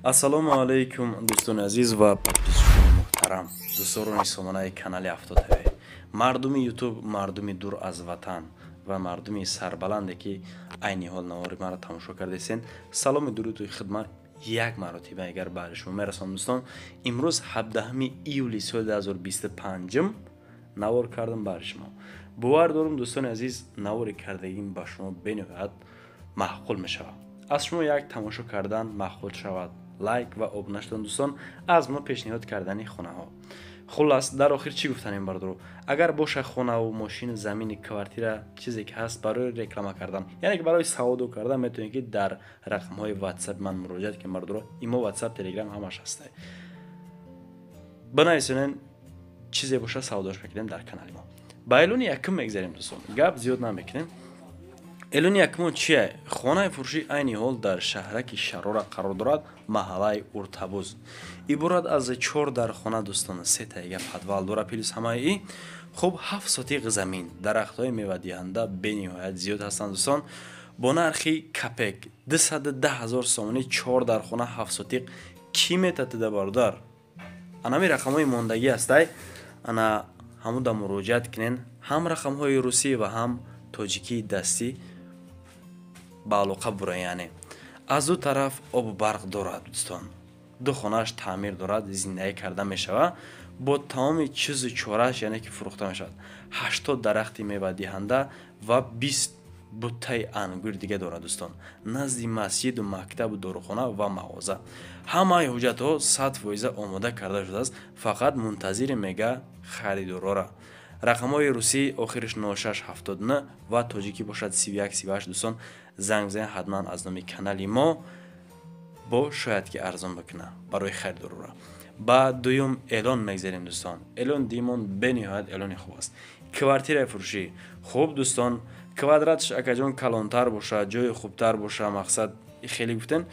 ассалому алайкум дӯстони азиз ва подписчикони муҳтарам, дӯстдорони сомонаи канали Автотв, мардуми ютуб, мардуми дур аз ватан ва мардуми сарбаланде ки айни ҳол навори маро тамошо кардесен, саломи дуруду хидмат як маротиба агар баъди шумо мерасонам. дӯстон, имрӯз 17 июли соли 2025 навор кардам баъди шумо. бовар дорам дӯстони азиз, навори кардагим ба шумо бениҳоят маъқул мешавад. аз шумо як тамошо кардан маъқул шавад, лайк ва обуна шудан дӯстон, аз мо пешниҳод кардани хонаҳо. хулас дар охир чӣ гуфтанем бардоро, агар боша хонаву мошин, замини, квартира чизе ки ҳаст барои реклама кардан, яъне ки барои савдо кардан, метавонед ки дар рақамҳои WhatsApp ман муроҷиат кунед бардоро. имо WhatsApp, Telegram ҳамаш ҳаст. бинависонен чизе боша савдош мекунем дар канали мо. ба эълони якум мегзарем дӯстон, гап зиёд намекунем. эълони якумон чие? хонаи фурӯшӣ айни ҳол дар шаҳраки Шарора қарор дорад, маҳаллаи Уртабуз. иборат аз 4 дар хона дӯстон, 3 тайга подвал дорад, плюс ҳамаи хуб 7 сотиқ замин. дарахтҳои мевадиҳанда бениҳоят зиёд ҳастанд дӯстон, бо нархи капек 210 000 сомонӣ 4 дар хона 7 сотиқ. кӣ метатида бародар? анами рақамҳои мондагӣ ҳастай, ана ҳамуда муроҷиат кунен, ҳам рақамҳои русӣ ва ҳам тоҷикии дастӣ ба алоқа бура. яъне аз ду тараф обу барқ дорад дӯстон, ду хонааш таъмир дорад, зиндагӣ карда мешавад бо тамоми чизу чорааш, яъне ки фурӯхта мешавад. 80 дарахти мевадиҳанда ва 20 буттаи ангур дига дорад дӯстон, назди масҷиду мактабу дорухона ва мағоза. ҳамаи ҳуҷҷатҳо 100% омода карда шудааст, фақат мунтазири мега харидорора. рақамҳои русӣ охириш 0679 ва тоҷикӣ бошад 3138 дӯстон, занг бизанед ҳатман аз номи канали мо, бо шояд ки арзон бикуна барои харидорора. ба дуюм эълон мегзарем дӯстон. эълон димон бениҳоят эълони хуб аст. квартираи фурӯшӣ. хуб дӯстон, квадратш акаҷон калонтар бошад, ҷои хубтар бошад, мақсад хеле гуфтен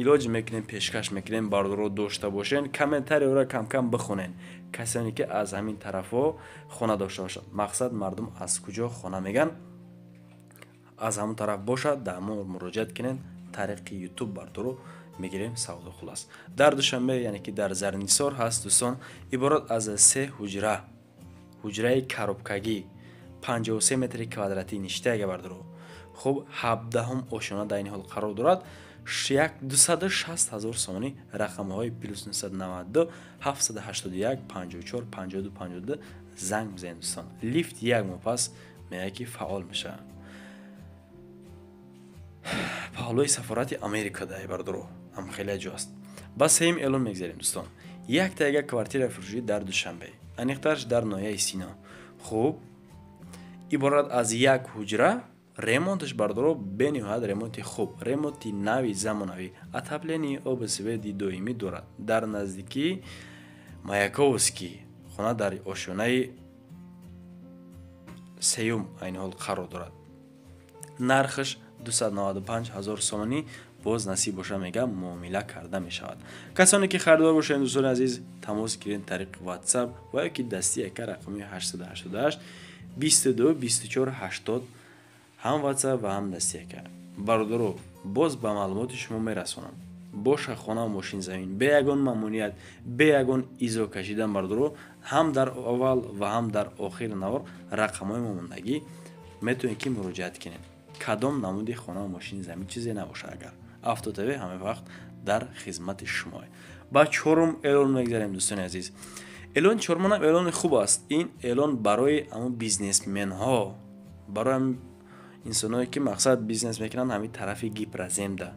илоҷ мекунем, пешкаш мекунем, бардоро дошта бошен, комментариёро кам кам бихонен, касоне ки аз ҳамин тарафҳо хона дошта бошад. мақсад мардум аз куҷо хона меган, аз ҳамон тараф бошад, дар мо муроҷиат кунен, тариқи ютуб бардоро мегирем савдо. хулас дар душанбе, яъне ки дар Зарнисор ҳаст дӯстон, иборат аз 3 ҳуҷра, ҳуҷраи коробкагӣ 53 метри квадратӣ ништага бардоро. хуб 17 ошона дар ин ҳол қарор дорад, 260 000 сомонӣ. рақамҳои плюс 992 781 54 52 52 занг бизанед дӯстон. лифт як моҳ пас меяе ки фаъол мешавад. паҳлӯи сафорати Америка дай бардоро ҳам хеле ҷо аст. ба сеюм эълон мегзарем дӯстон. як тайга квартираи фурӯшӣ дар Душанбе, аниқтарш дар ноҳияи Сино. хуб иборат аз як ҳуҷра, ремонташ бардоро бениҳоят ремонти хуб, ремонти нави замонавӣ, отоплени оби сведи доимӣ дорад. дар наздикии Маяковский хона дар ошонаи сеюм айни ҳол қарор дорад. нархаш 295 000 сомонӣ. боз насиб боша мегам муомила карда мешавад. касоне ки харидор бошед дӯстони азиз, тамос гиред тариқи WhatsApp ва ёки дастӣ яка рақами 888 22 24 80 ҳам WhatsApp ва ҳам дастӣ яка. бародаро, боз ба маълумоти шумо мерасонам. боша хона ва мошин замин бе ягон маъмуният, бе ягон изо кашидан бародаро, ҳам дар аввал ва ҳам дар охири навор рақамҳои момондагӣ метавонед ки муроҷиат кунед. кадом намуди хона ва мошини замин чизе набошад, агар Автотв ҳама вақт дар хизмати шумо. ба чорум эълон мегзарем дӯстони азиз. эълон чормонам эълони хуб аст. ин эълон барои амон бизнесменҳо, барои инсоное ки мақсад бизнес мекунанд ҳамин тарафи Гипраземда.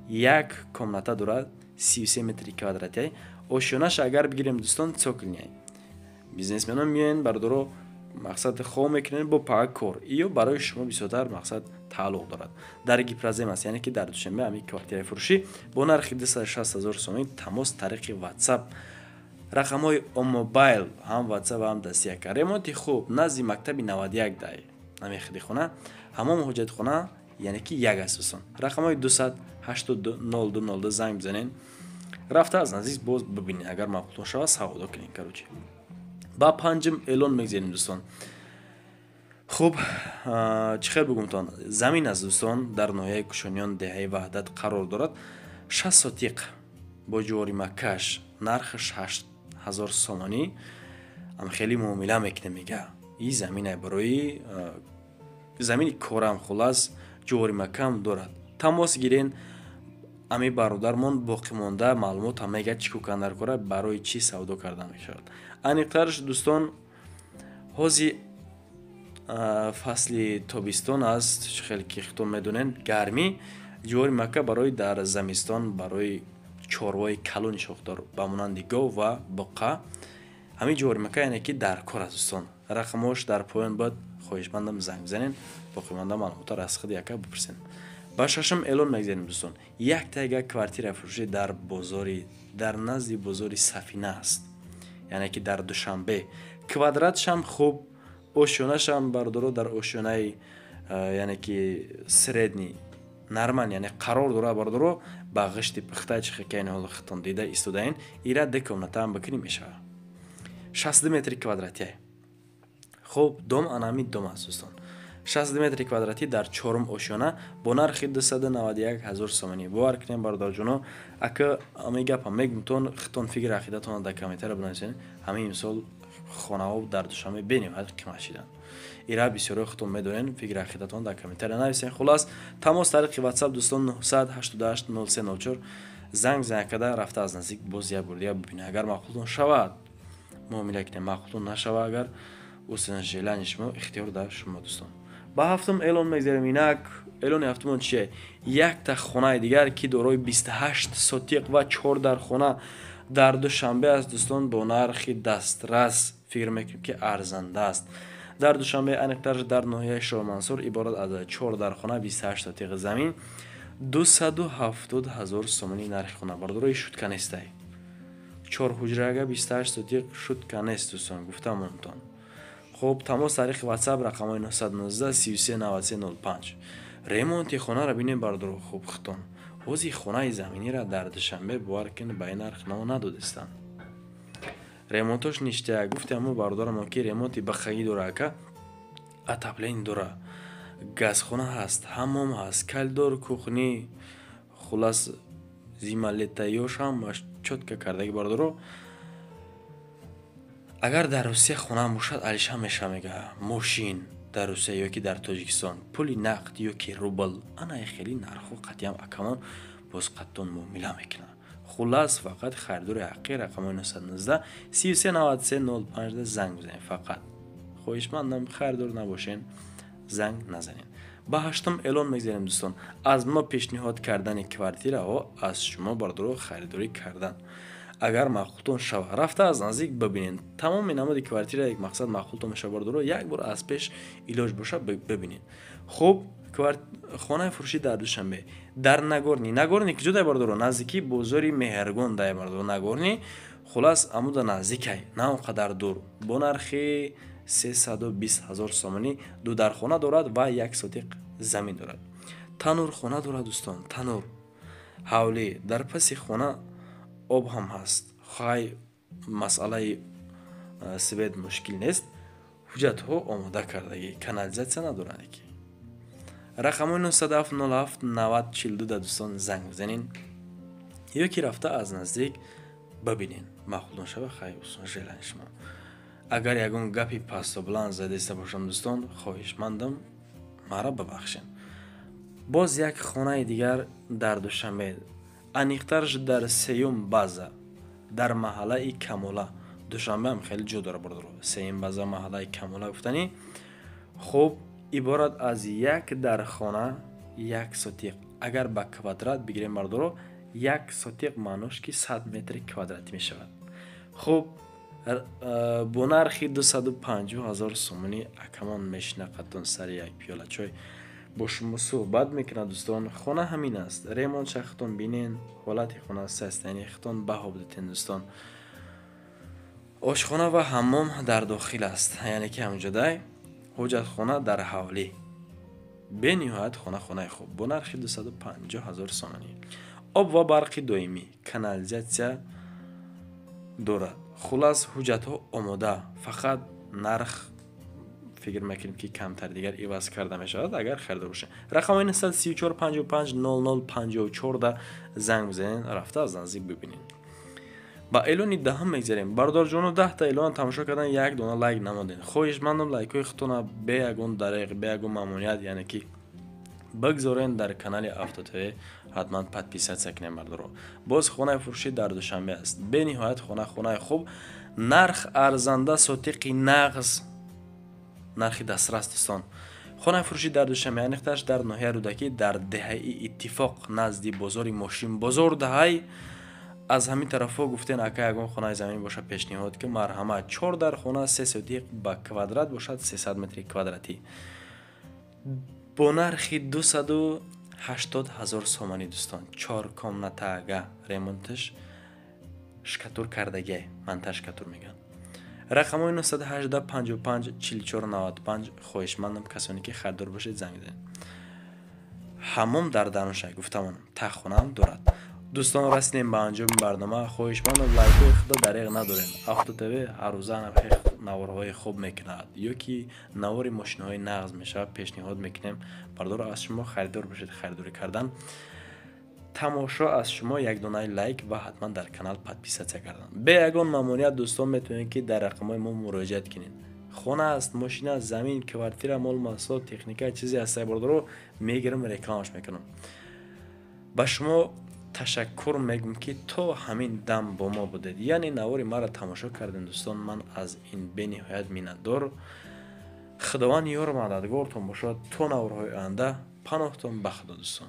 як комната дорад 33 метри квадратӣ. ошонаш агар бигирем дӯстон, цокилняй бизнесменон меоянд бардоро мақсад хоб мекунен бо пага кор. ё барои шумо бисёртар мақсад тааллуқ дорад. дар Гипразем аст, яъне ки дар Душанбе ҳамин квартираи фурӯшӣ бо нархи 260 000 сомонӣ. тамос тариқи WhatsApp, рақамҳои Омобайл, ҳам WhatsApp ҳам дастияка. ремонти хуб, назди мактаби 91 дай намехиди хона, ҳамон ҳуҷҷати хона, яъне ки як аст дӯстон. рақамҳои 200 82 02 02 занг бизанен, рафта аз наздик боз бибинед, агар маъқул шавад савдо кунед. карочи ба панҷум эълон мегзарем дӯстон. хуб чӣ хел бигумтон, замин аст дӯстон, дар ноҳияи Кушониён деҳаи Ваҳдат қарор дорад. 6 сотиқ бо ҷоримакаш нархаш 8000 сомонӣ ам хеле муомила мекунем. мега ин замине барои замини корам хулас ҷоримакам дорад. тамос гирен. ами бародармон боқимонда маълумотам мега чӣ кӯкандар кора барои чӣ савдо карда мешавад. аниқтарш дӯстон, ҳози фасли тобистон аст. хеле ки худтон медонен гармӣ ҷоримака барои дар замистон барои чорвои калони шохдор ба монанди гов ва боқа ҳамин ҷоримака яне ки дар кор аст. дӯстон, рақамош дар поён бод хоҳишмандам занг бизанен, боқимонда маълумотро аз худи яка бипурсен. ба шашам эълон мегзарем дӯстон, як тайга квартира фурӯшӣ дар бозори дар назди бозори Сафина аст, яне ки дар Душанбе. квадратшам хуб, ошёнашам бардоро дар ошёнаи яне ки средни нарман, яне қарор дора бардоро ба ғишти пухта чихакайни ҳол хитон дида истодаин. ира де комнатаам бикунӣ мешава. 60 метри квадратӣ. хуб, дом анами дом аст дӯстон. 60 метри квадратӣ дар чорум ошёна бо нархи 291 000 сомонӣ. бовар кунем бардорҷоно, ака ами гапам мегумтон хитон фикр ақидатон дар комментария бинависен. ҳамин имсол хонаҳо дар Душанбе бениҳоят қимат шидан. ира бисёро хитон медонен, фикр ақидатон дар комментария нависен. хулас тамос тариқи WhatsApp дӯстон 988 0304 занг занакада рафта аз наздик боз як бурдия бибинед. агар маъқултон шавад муомила кунем, маъқултон нашава агар усен желани шумо ихтиёр дар шумо дӯстон. ба ҳафтум эълон мегзарем. инак эълони ҳафтумон чие? якта хонаи дигар ки дорои 28 сотиқ ва 4 дар хона дар Душанбе аст дӯстон, бо нархи дастрас фикр мекунем ки арзанда аст. дар Душанбе аниқтарш дар ноҳияи Шоҳмансур иборат аз 4 дар хона 28 сотиқи замин 270 000 сомонӣ нархи хона. бардорои шутка нестай. 4 ҳуҷрага 28 сотиқ шутка нест дӯстон, гуфтамонтон. хуб, тамос тариқи WhatsApp рақамҳои 919 33 93 05. ремонти хонаро бинем бардоро. хуб хитон, ҳози хонаи заминиро дар Душанбе бовар кун ба ин нарх намо надодистанд. ремонтош ништая. гуфтем бардорамон ки ремонти бахагӣ дора ака, отопление дора, газхона ҳаст, ҳаммом ҳаст, калдор, кухни, хулас зималетаёш ҳам чотка кардаги бардоро. агар дар Русия хона бошад алиша меша мега мошин дар Русия ёки дар Тоҷикистон пули нақд ёки рубл ана хеле нархо қатъиам акамон боз қаттон муомила мекуна. хулас фақат харидори ҳақиқӣ рақамҳои 919 33 93 05 занг бизанед. фақат хоҳишмандам харидор набошен, занг назанед. ба ҳаштум эълон мегзарем дӯстон, аз мо пешниҳод кардани квартираҳо аз шумо бардоро харидорӣ кардан. агар маъқултон шава рафта аз наздик бибинед. тамоми намуди квартира як мақсад маъқултон мешава бардоро як бор аз пеш илоҷ боша бибинед. хуб, хонаи фурӯшӣ дар Душанбе дар Нагорни киҷодай бардоро наздики бозори Меҳргон дай бардоро Нагорни. хулас амуда наздикай, на он қадар дур, бо нархи 320 000 сомонӣ ду дар хона дорад ва 1 сотиқ замин дорад. танур хона дорад дӯстон, танур ҳавлӣ дар паси хона об ҳам ҳаст. хай масъалаи свет мушкил нест. ҳуҷҷатҳо омода кардагӣ, канализатсия надорад ки. рақамҳои 9707 90 42 да дӯстон занг бизанин ёки рафта аз наздик бибинен. маъқултон шава хай усон желани шумо. агар ягон гапи пасту буланд задиста бошам дӯстон, хоҳишмандам маро бибахшен. боз як хонаи дигар дар Душанбе, аниқтарш дар сеюм база дар маҳаллаи Камола. Душанбе ҳам хеле ҷо дора бардоро. сеюм база маҳаллаи Камола гуфтанӣ. хуб, иборат аз як дар хона 1 сотиқ. агар ба квадрат бигирем бардоро 1 сотиқ маънош ки 100 метри квадратӣ мешавад. хуб, бо нархи 250 000 сомонӣ акамон мешина қаттон сари як пиёла чой бо шумо суҳбат мекунад дӯстон. хона ҳамин аст. ремонт шахтон бинен, ҳолати хона састайни хитон баҳо бидитен дӯстон. ошхона ва ҳаммом дар дохил аст, яъне ки ҳамҷодай. ҳоҷатхона дар ҳавлӣ. бениҳоят хонаи хуб бо нархи 250 000 сомонӣ. об ва барқи доимӣ, канализатсия дорад. хулас ҳуҷҷатҳо омода, фақат нарх فکر میکنیم که کمتر دیگر عوض کرده می شود اگر خریده باشین. رقم های 934 55 00 54 ده زنگ بزنین رفته از نزدیک ببینین. با اعلان دهم میگذاریم. بردار جون 10 تا اعلان تماشا کردن یک دونه لایک نمودین. خواهشمندم لایک های خودتون به یگون دریغ به یگون ممنونیت یعنی که بگذارین در کانال افتاده حتما подписаться کنین بردارو. باز خانه فروشی در دوشنبه است. به نهایت خانه خوب، نرخ ارزنده، صدق نغز، نرخ دسترس دوستان. خانه فروشی در دوشنبه نقطه‌اش در ناحیه رودکی در دهه اتفاق نزدیک بازار ماشین بازار دهه. از همین طرفا گفتین اگه یگان خانه زمینی باشه پیشنهاد که مرحمت 4 در خانه 3 صدیق با کوادرات باشد 300 متر کوادراتی با نرخ 280,000 سومانی دوستان. 4 کامناته اگه ریمونتش شکتور کردگی منتش شکتور میگن. رقم های 918 55 44 95 خواهشمندم کسانی که خریدار باشید زنگ بزنید. حمام در دانشگاه گفتم تخونه هم دارد. دوستان رسیدیم به انجام برنامه. خواهشمندم لایک های خدا دریغ ندارین. افتو تیوی هر روزه نوارهای خوب میکند یا که نوار ماشین های نغز میشه پیشنهاد میکنیم بردار از شما خریدار باشید. خریداری کردن تماشا از شما یک دونه لایک و حتما در کانال подписаться کردن. به یگان ممنونیت دوستان میتونید که در رقم های ما مراجعه کنین. خانه است، ماشین است، زمین، کوارتیر، مال مساد، تکنیکا چیزی هست بردارو میگیرم رکلامش میکنم. با شما تشکر میگم که تا همین دم با ما بودید، یعنی نوار ما را تماشا کردین دوستان. من از این به نهایت میندار. خداوند یار مددگارتون باشد تا نوارهای آینده. پناهتون به خدا دوستان.